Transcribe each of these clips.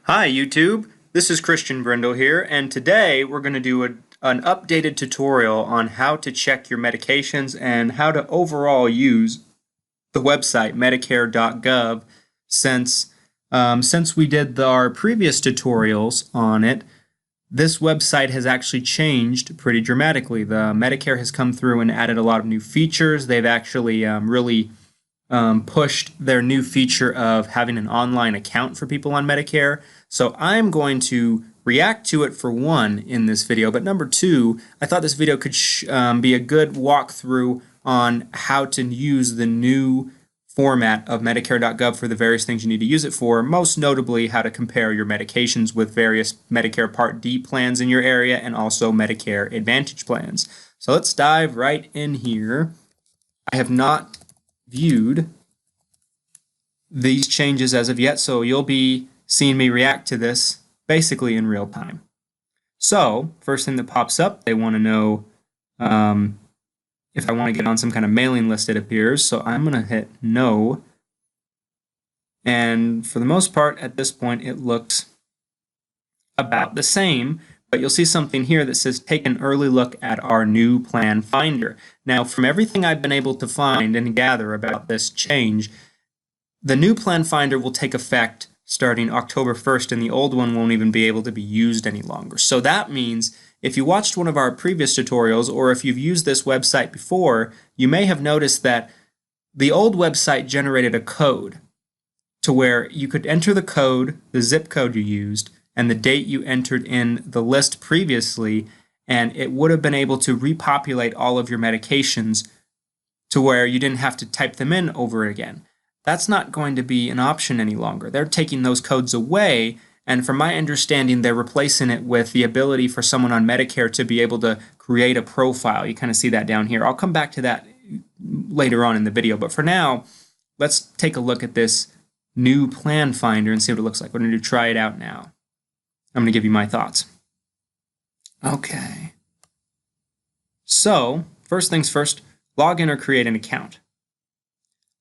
Hi YouTube, this is Christian Brindle here, and today we're going to do an updated tutorial on how to check your medications and how to overall use the website medicare.gov since we did our previous tutorials on it. This website has actually changed pretty dramatically. The Medicare has come through and added a lot of new features. They've actually really pushed their new feature of having an online account for people on Medicare. So I'm going to react to it for one in this video, but number two, I thought this video could be a good walkthrough on how to use the new format of medicare.gov for the various things you need to use it for, most notably how to compare your medications with various Medicare Part D plans in your area and also Medicare Advantage plans. So let's dive right in here. I have not viewed these changes as of yet, so you'll be seeing me react to this basically in real time. So first thing that pops up, they want to know if I want to get on some kind of mailing list, it appears. So I'm going to hit no, and for the most part at this point it looks about the same. But you'll see something here that says take an early look at our new plan finder. Now, from everything I've been able to find and gather about this change, the new plan finder will take effect starting October 1st, and the old one won't even be able to be used any longer. So that means if you watched one of our previous tutorials, or if you've used this website before, you may have noticed that the old website generated a code to where you could enter the code, the zip code you used, and the date you entered in the list previously, and it would have been able to repopulate all of your medications to where you didn't have to type them in over again. That's not going to be an option any longer. They're taking those codes away, and from my understanding, they're replacing it with the ability for someone on Medicare to be able to create a profile. You kind of see that down here. I'll come back to that later on in the video, but for now, let's take a look at this new plan finder and see what it looks like. We're going to try it out now. I'm going to give you my thoughts. Okay. So, first things first, log in or create an account.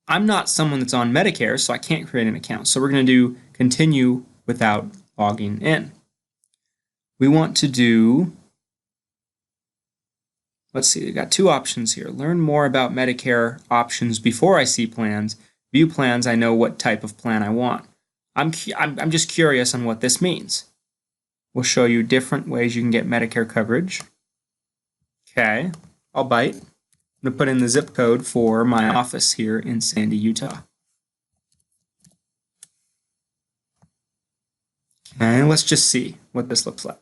I'm not someone that's on Medicare, so I can't create an account. So we're going to do continue without logging in. We want to do, let's see, we've got two options here. Learn more about Medicare options before I see plans. View plans, I know what type of plan I want. I'm just curious on what this means. We'll show you different ways you can get Medicare coverage. Okay, I'll bite. I'm going to put in the zip code for my office here in Sandy, Utah. Okay, let's just see what this looks like.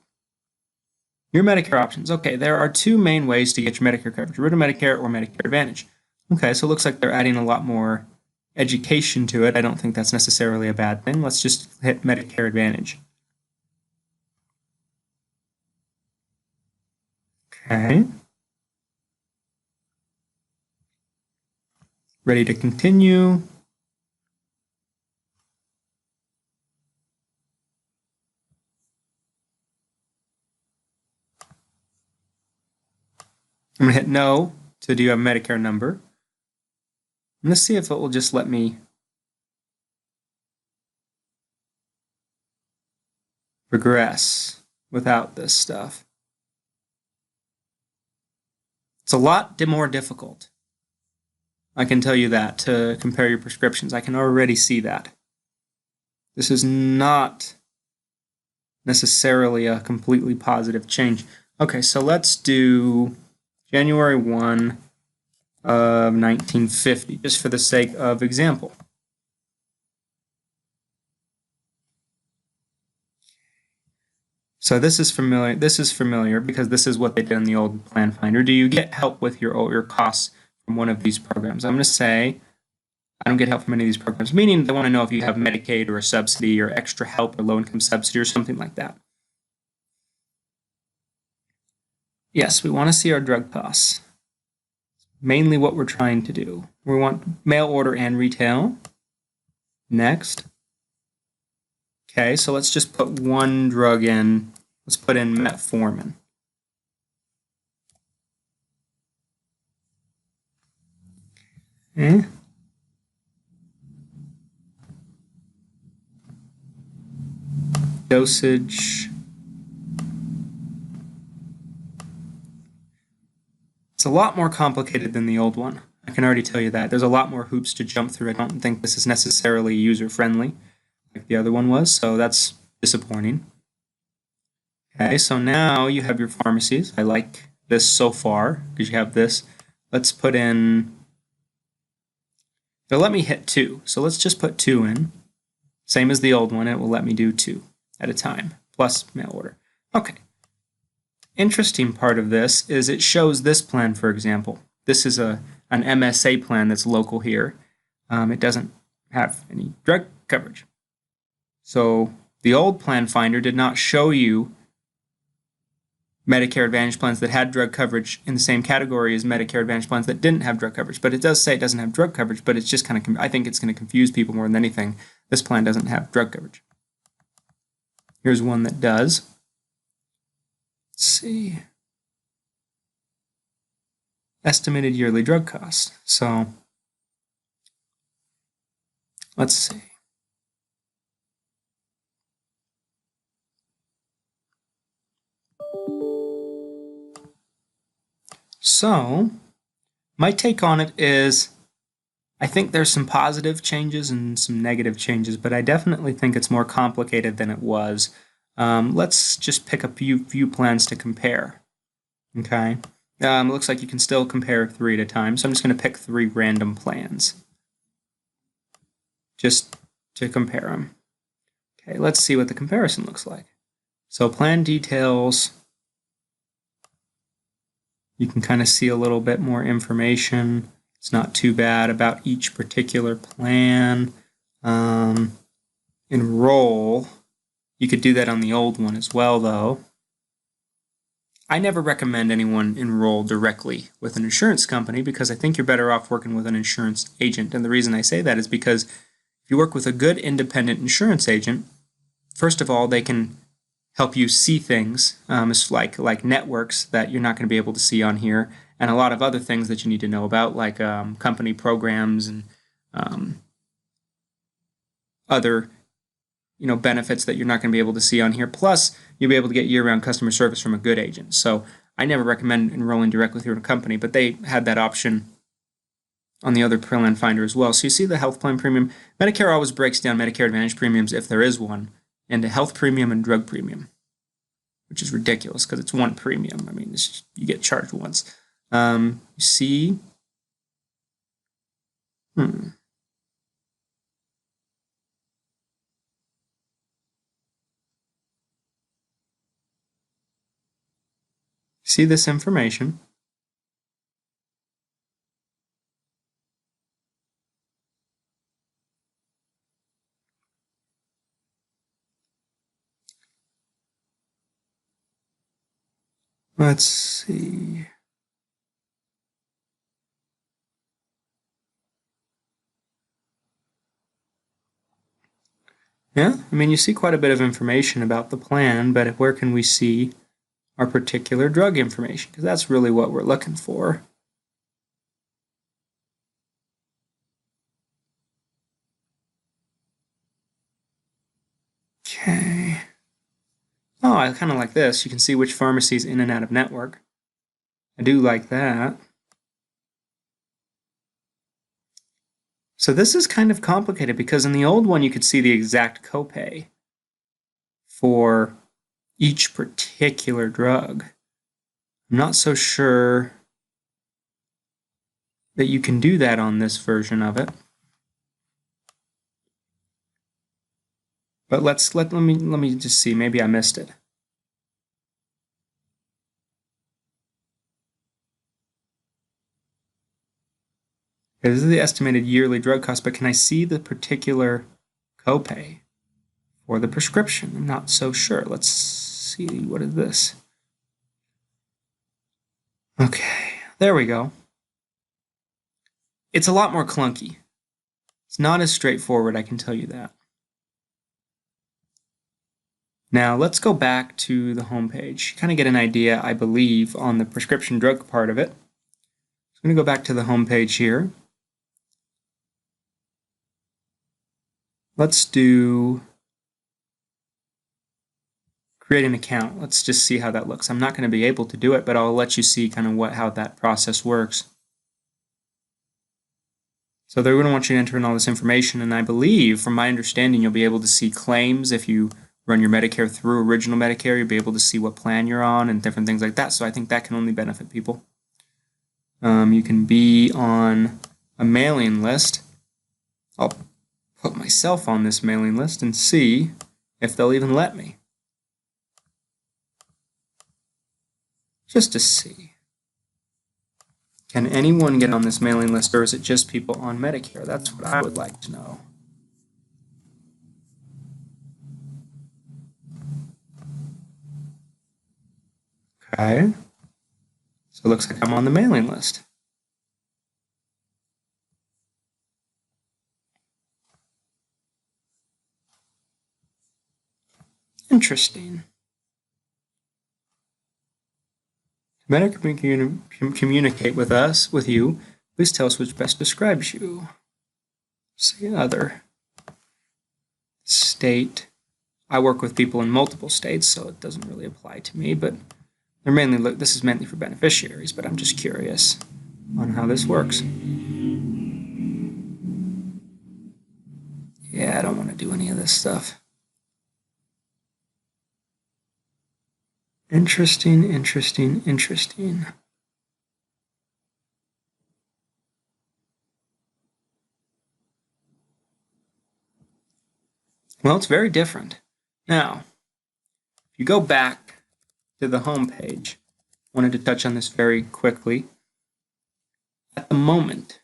Your Medicare options. Okay, there are two main ways to get your Medicare coverage, Original Medicare or Medicare Advantage. Okay, so it looks like they're adding a lot more education to it. I don't think that's necessarily a bad thing. Let's just hit Medicare Advantage. Okay. Ready to continue. I'm going to hit no to do a Medicare number. I'm going to see if it will just let me progress without this stuff. It's a lot more difficult, I can tell you that, to compare your prescriptions. I can already see that. This is not necessarily a completely positive change. Okay, so let's do January 1 of 1950, just for the sake of example. So this is familiar. This is familiar because this is what they did in the old plan finder. Do you get help with your costs from one of these programs? I'm going to say I don't get help from any of these programs, meaning they want to know if you have Medicaid or a subsidy or extra help or low-income subsidy or something like that. Yes, we want to see our drug costs. Mainly what we're trying to do. We want mail order and retail. Next. Okay, so let's just put one drug in. Let's put in metformin. Okay. dosage. It's a lot more complicated than the old one. I can already tell you that. There's a lot more hoops to jump through. I don't think this is necessarily user-friendly like the other one was, so that's disappointing. Okay, so now you have your pharmacies. I like this so far because you have this. Let's put in, they'll let me hit 2. So let's just put 2 in. Same as the old one, it will let me do 2 at a time, plus mail order. Okay. Interesting part of this is it shows this plan, for example. This is an MSA plan that's local here. It doesn't have any drug coverage. So the old plan finder did not show you Medicare Advantage plans that had drug coverage in the same category as Medicare Advantage plans that didn't have drug coverage. But it does say it doesn't have drug coverage, but it's just kind of, I think it's going to confuse people more than anything. This plan doesn't have drug coverage. Here's one that does. Let's see. Estimated yearly drug cost. So let's see. So my take on it is I think there's some positive changes and some negative changes, but I definitely think it's more complicated than it was. Let's just pick a few plans to compare. Okay. It looks like you can still compare 3 at a time, so I'm just going to pick 3 random plans just to compare them. Okay, let's see what the comparison looks like. So plan details, you can kind of see a little bit more information. It's not too bad about each particular plan. Enroll, you could do that on the old one as well, though. I never recommend anyone enroll directly with an insurance company because I think you're better off working with an insurance agent. And the reason I say that is because if you work with a good independent insurance agent, first of all, they can help you see things, like networks that you're not going to be able to see on here, and a lot of other things that you need to know about, like company programs and other benefits that you're not going to be able to see on here. Plus, you'll be able to get year-round customer service from a good agent. So I never recommend enrolling directly through a company, but they had that option on the other plan finder as well. So you see the health plan premium. Medicare always breaks down Medicare Advantage premiums, if there is one, into health premium and drug premium, which is ridiculous because it's one premium. I mean, you get charged once. You see, see this information. Let's see. Yeah, I mean, you see quite a bit of information about the plan, but where can we see our particular drug information? Because that's really what we're looking for. Okay. Oh, I kind of like this. You can see which pharmacies in and out of network. I do like that. So this is kind of complicated because in the old one you could see the exact copay for each particular drug. I'm not so sure that you can do that on this version of it. But let me just see. Maybe I missed it. Okay, this is the estimated yearly drug cost, but can I see the particular copay for the prescription? I'm not so sure. Let's see. What is this? Okay, there we go. It's a lot more clunky. It's not as straightforward, I can tell you that. Now let's go back to the home page. Kind of get an idea, I believe, on the prescription drug part of it. So I'm going to go back to the home page here. Let's do create an account. Let's just see how that looks. I'm not going to be able to do it, but I'll let you see kind of how that process works. So they're going to want you to enter in all this information, and I believe, from my understanding, you'll be able to see claims. If you run your Medicare through Original Medicare, you'll be able to see what plan you're on and different things like that. So I think that can only benefit people. You can be on a mailing list. I'll put myself on this mailing list and see if they'll even let me. Just to see. Can anyone get on this mailing list, or is it just people on Medicare? That's what I would like to know. Okay. So it looks like I'm on the mailing list. Interesting. To better communicate with you, please tell us which best describes you. Say other. State. I work with people in multiple states, so it doesn't really apply to me, but this is mainly for beneficiaries, but I'm just curious on how this works. Yeah, I don't want to do any of this stuff. Interesting. Well, it's very different. Now, if you go back to the home page, I wanted to touch on this very quickly. At the moment,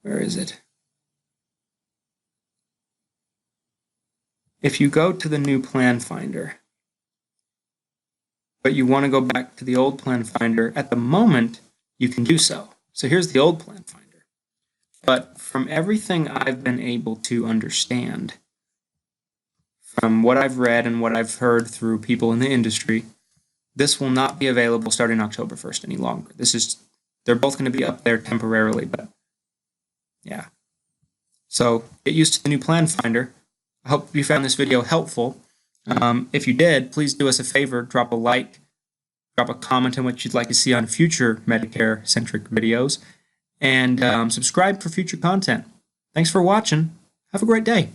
where is it? If you go to the new plan finder, but you want to go back to the old plan finder, at the moment, you can do so. So here's the old plan finder. But from everything I've been able to understand, from what I've read and what I've heard through people in the industry, this will not be available starting October 1st any longer. They're both going to be up there temporarily, but yeah. So get used to the new plan finder. I hope you found this video helpful. If you did, please do us a favor, drop a like, drop a comment on what you'd like to see on future Medicare-centric videos, and subscribe for future content. Thanks for watching. Have a great day.